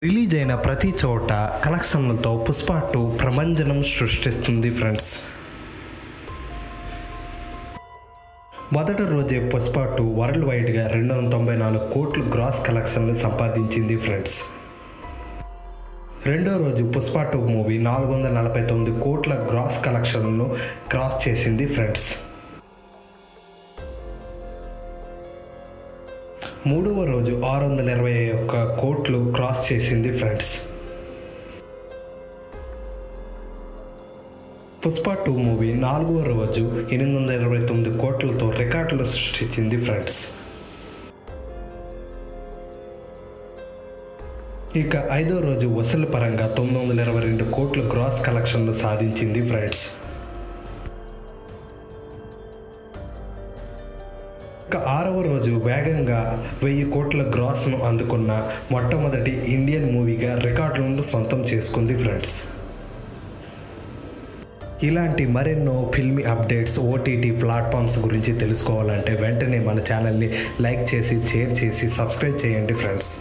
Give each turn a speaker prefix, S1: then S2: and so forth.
S1: Release అయిన ప్రతి చోట కలెక్షన్లతో పుష్ప 2 ప్రభంజనం సృష్టిస్తుంది ఫ్రెండ్స్. మొదటి రోజే పుష్ప 2 వరల్డ్ వైడ్గా 294 కోట్లు గ్రాస్ కలెక్షన్లు సంపాదించింది ఫ్రెండ్స్. రెండో రోజు పుష్ప 2 మూవీ 449 కోట్ల గ్రాస్ కలెక్షన్లను క్రాస్ చేసింది ఫ్రెండ్స్. మూడవ రోజు 621 కోట్లు క్రాస్ చేసింది ఫ్రెండ్స్. పుష్ప 2 మూవీ నాలుగవ రోజు 829 కోట్లతో రికార్డులు సృష్టించింది ఫ్రెండ్స్. ఇక ఐదో రోజు వసూలు పరంగా 922 కోట్లు గ్రాస్ కలెక్షన్లు సాధించింది ఫ్రెండ్స్. ఇక ఆరవ రోజు వేగంగా 1000 కోట్ల గ్రాస్ను అందుకున్న మొట్టమొదటి ఇండియన్ మూవీగా రికార్డులను సొంతం చేసుకుంది ఫ్రెండ్స్. ఇలాంటి మరెన్నో ఫిల్మీ అప్డేట్స్ ఓటీటీ ప్లాట్ఫామ్స్ గురించి తెలుసుకోవాలంటే వెంటనే మన ఛానల్ని లైక్ చేసి షేర్ చేసి సబ్స్క్రైబ్ చేయండి ఫ్రెండ్స్.